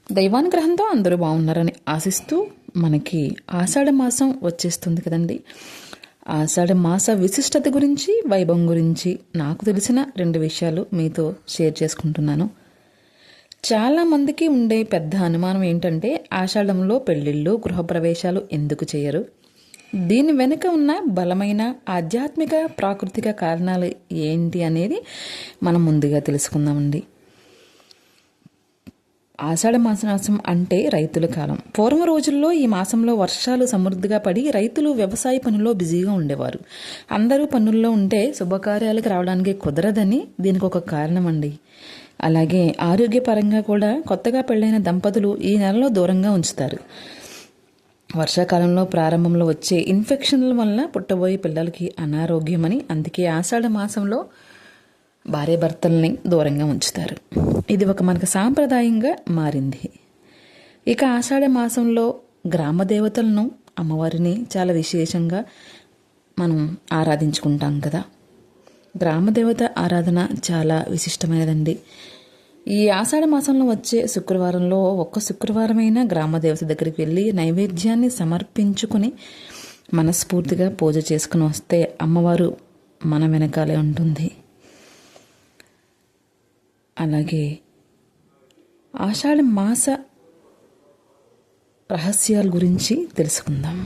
దైవానుగ్రహంతో అందరూ బాగున్నారని ఆశిస్తూ మనకి ఆషాఢ మాసం వచ్చేస్తుంది కదండి. ఆషాఢ మాస విశిష్టత గురించి, వైభవం గురించి నాకు తెలిసిన 2 విషయాలు మీతో షేర్ చేసుకుంటున్నాను. చాలామందికి ఉండే పెద్ద అనుమానం ఏంటంటే, ఆషాఢంలో పెళ్ళిళ్ళు, గృహప్రవేశాలు ఎందుకు చేయరు? దీని వెనుక ఉన్న బలమైన ఆధ్యాత్మిక, ప్రాకృతిక కారణాలు ఏంటి అనేది మనం ముందుగా తెలుసుకుందామండి. ఆషాఢ మాసం అంటే రైతుల కాలం. పూర్వం రోజుల్లో ఈ మాసంలో వర్షాలు సమృద్ధిగా పడి రైతులు వ్యవసాయ పనుల్లో బిజీగా ఉండేవారు. అందరూ పనుల్లో ఉంటే శుభకార్యాలకు రావడానికి కుదరదని దీనికి ఒక కారణం అండి. అలాగే ఆరోగ్యపరంగా కూడా కొత్తగా పెళ్ళైన దంపతులు ఈ నెలలో దూరంగా ఉంచుతారు. వర్షాకాలంలో ప్రారంభంలో వచ్చే ఇన్ఫెక్షన్ల వల్ల పుట్టబోయే పిల్లలకి అనారోగ్యమని, అందుకే ఆషాఢ మాసంలో భార్యాభర్తల్ని దూరంగా ఉంచుతారు. ఇది ఒక మనకు సాంప్రదాయంగా మారింది. ఇక ఆషాఢ మాసంలో గ్రామ దేవతలను, అమ్మవారిని చాలా విశేషంగా మనం ఆరాధించుకుంటాం కదా. గ్రామదేవత ఆరాధన చాలా విశిష్టమైనదండి. ఈ ఆషాఢ మాసంలో వచ్చే శుక్రవారంలో ఒక్క శుక్రవారమైనా గ్రామదేవత దగ్గరికి వెళ్ళి నైవేద్యాన్ని సమర్పించుకొని మనస్ఫూర్తిగా పూజ చేసుకుని వస్తే అమ్మవారు మన వెనకాలే ఉంటుంది. అలాగే ఆషాఢ మాస రహస్యాల గురించి తెలుసుకుందాం.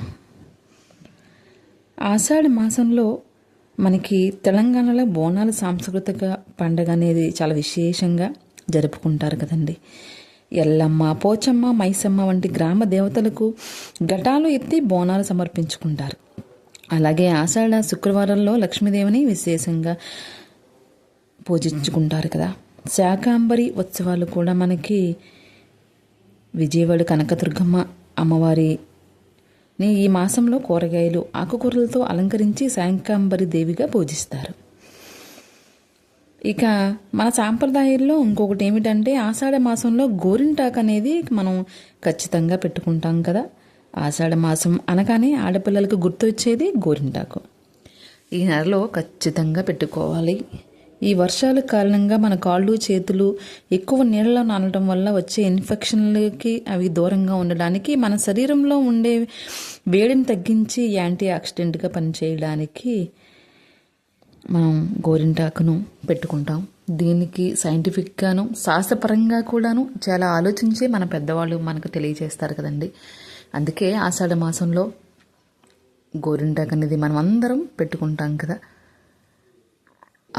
ఆషాఢ మాసంలో మనకి తెలంగాణలో బోనాల సాంస్కృతిక పండుగ అనేది చాలా విశేషంగా జరుపుకుంటారు కదండి. ఎల్లమ్మ, పోచమ్మ, మైసమ్మ వంటి గ్రామ దేవతలకు ఘటాలు ఎత్తి బోనాలు సమర్పించుకుంటారు. అలాగే ఆషాఢ శుక్రవారంలో లక్ష్మీదేవిని విశేషంగా పూజించుకుంటారు కదా. శాకాంబరి ఉత్సవాలు కూడా మనకి విజయవాడ కనకదుర్గమ్మ అమ్మవారిని ఈ మాసంలో కూరగాయలు, ఆకుకూరలతో అలంకరించి శాకాంబరి దేవిగా పూజిస్తారు. ఇక మన సాంప్రదాయాల్లో ఇంకొకటి ఏమిటంటే, ఆషాఢ మాసంలో గోరింటాకు అనేది మనం ఖచ్చితంగా పెట్టుకుంటాం కదా. ఆషాఢ మాసం అనగానే ఆడపిల్లలకు గుర్తొచ్చేది గోరింటాకు. ఈ నెలలో ఖచ్చితంగా పెట్టుకోవాలి. ఈ వర్షాల కారణంగా మన కాళ్ళు, చేతులు ఎక్కువ నీళ్ళలో నానడం వల్ల వచ్చే ఇన్ఫెక్షన్లకి అవి దూరంగా ఉండడానికి, మన శరీరంలో ఉండే వేడిని తగ్గించి యాంటీ ఆక్సిడెంట్గా పనిచేయడానికి మనం గోరింటాకును పెట్టుకుంటాం. దీనికి సైంటిఫిక్గాను, శాస్త్రపరంగా కూడాను చాలా ఆలోచించి మన పెద్దవాళ్ళు మనకు తెలియజేస్తారు కదండి. అందుకే ఆషాఢ మాసంలో గోరింటాకు అనేది మనం అందరం పెట్టుకుంటాం కదా.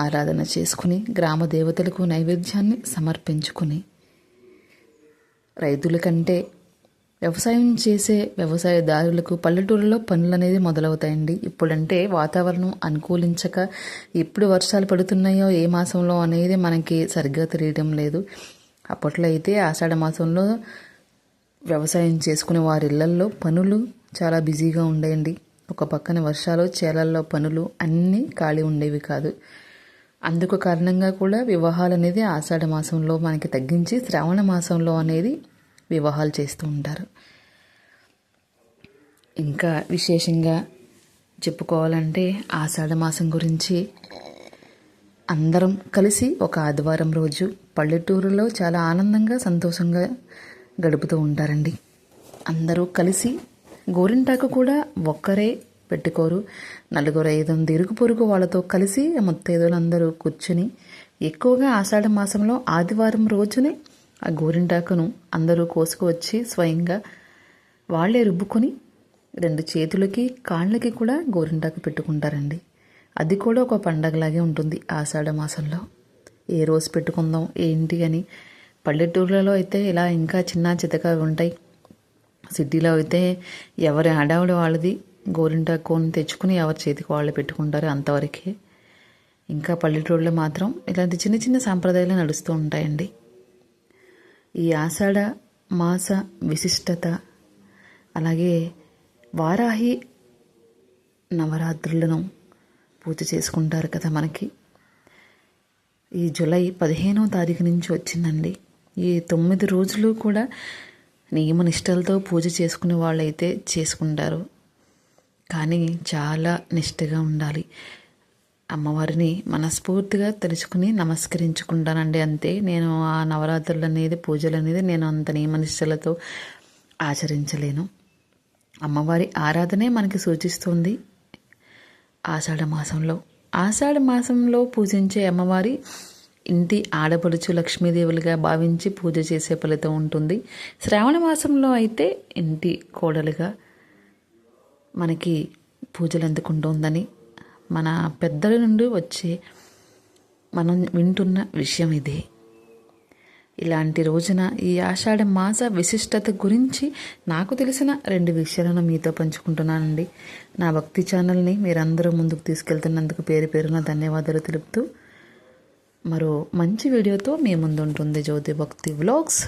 ఆరాధన చేసుకుని గ్రామ దేవతలకు నైవేద్యాన్ని సమర్పించుకుని, రైతుల కంటే వ్యవసాయం చేసే వ్యవసాయదారులకు పల్లెటూరులో పనులు అనేది మొదలవుతాయండి. ఇప్పుడంటే వాతావరణం అనుకూలించక ఎప్పుడు వర్షాలు పడుతున్నాయో ఏ మాసంలో అనేది మనకి సరిగ్గా తెలియడం లేదు. అప్పట్లో అయితే ఆషాఢ మాసంలో వ్యవసాయం చేసుకునే వారి ఇళ్లల్లో పనులు చాలా బిజీగా ఉండేయండి. ఒక పక్కన వర్షాలు, చేలల్లో పనులు అన్నీ ఖాళీ ఉండేవి కాదు. అందుకు కారణంగా కూడా వివాహాలు అనేది ఆషాఢ మాసంలో మనకి తగ్గించి శ్రావణ మాసంలో అనేది వివాహాలు చేస్తూ ఉంటారు. ఇంకా విశేషంగా చెప్పుకోవాలంటే ఆషాఢ మాసం గురించి అందరం కలిసి ఒక ఆదివారం రోజు పల్లెటూరులో చాలా ఆనందంగా, సంతోషంగా గడుపుతూ ఉంటారండి. అందరూ కలిసి గోరింటాకు కూడా ఒక్కరే పెట్టుకోరు. 4-5 ఇరుగు పొరుగు వాళ్ళతో కలిసి ముత్తైదులందరూ కూర్చుని, ఎక్కువగా ఆషాఢ మాసంలో ఆదివారం రోజునే ఆ గోరింటాకును అందరూ కోసుకువచ్చి స్వయంగా వాళ్ళే రుబ్బుకొని 2 చేతులకి, కాళ్ళకి కూడా గోరింటాకు పెట్టుకుంటారండి. అది కూడా ఒక పండగలాగే ఉంటుంది ఆషాఢ మాసంలో. ఏ రోజు పెట్టుకుందాం ఏంటి అని. పల్లెటూర్లలో అయితే ఇలా ఇంకా చిన్న చితగా ఉంటాయి. సిటీలో అయితే ఎవరి హడావుడి వాళ్ళది, గోరింటాకుని తెచ్చుకుని ఎవరి చేతికి వాళ్ళు పెట్టుకుంటారు, అంతవరకే. ఇంకా పల్లెటూరులో మాత్రం ఇలాంటి చిన్న చిన్న సాంప్రదాయాలు నడుస్తూ ఉంటాయండి. ఈ ఆషాఢ మాస విశిష్టత, అలాగే వారాహి నవరాత్రులను పూజ చేసుకుంటారు కదా మనకి. ఈ జూలై 15వ తారీఖు నుంచి వచ్చిందండి. ఈ 9 రోజులు కూడా నియమనిష్టలతో పూజ చేసుకునే వాళ్ళైతే చేసుకుంటారు. కానీ చాలా నిష్టగా ఉండాలి. అమ్మవారిని మనస్ఫూర్తిగా తెలుసుకుని నమస్కరించుకుంటానండి. అంతే. నేను ఆ నవరాత్రులు అనేది పూజలు అనేది నేను అంత నియమనిష్టలతో ఆచరించలేను. అమ్మవారి ఆరాధనే మనకి సూచిస్తుంది ఆషాఢ మాసంలో పూజించే అమ్మవారి ఇంటి ఆడపడుచు లక్ష్మీదేవులుగా భావించి పూజ చేసే ఫలితం ఉంటుంది. శ్రావణ మాసంలో అయితే ఇంటి కోడలుగా మనకి పూజలు అందుకుంటుందని మన పెద్దల నుండి వచ్చే మనం వింటున్న విషయం ఇదే. ఇలాంటి రోజున ఈ ఆషాఢ మాస విశిష్టత గురించి నాకు తెలిసిన 2 విషయాలను మీతో పంచుకుంటున్నానండి. నా భక్తి ఛానల్ని మీరందరూ ముందుకు తీసుకెళ్తున్నందుకు పేరు పేరున ధన్యవాదాలు తెలుపుతూ మరో మంచి వీడియోతో మీ ముందు ఉంటుంది జ్యోతి భక్తి వ్లాగ్స్.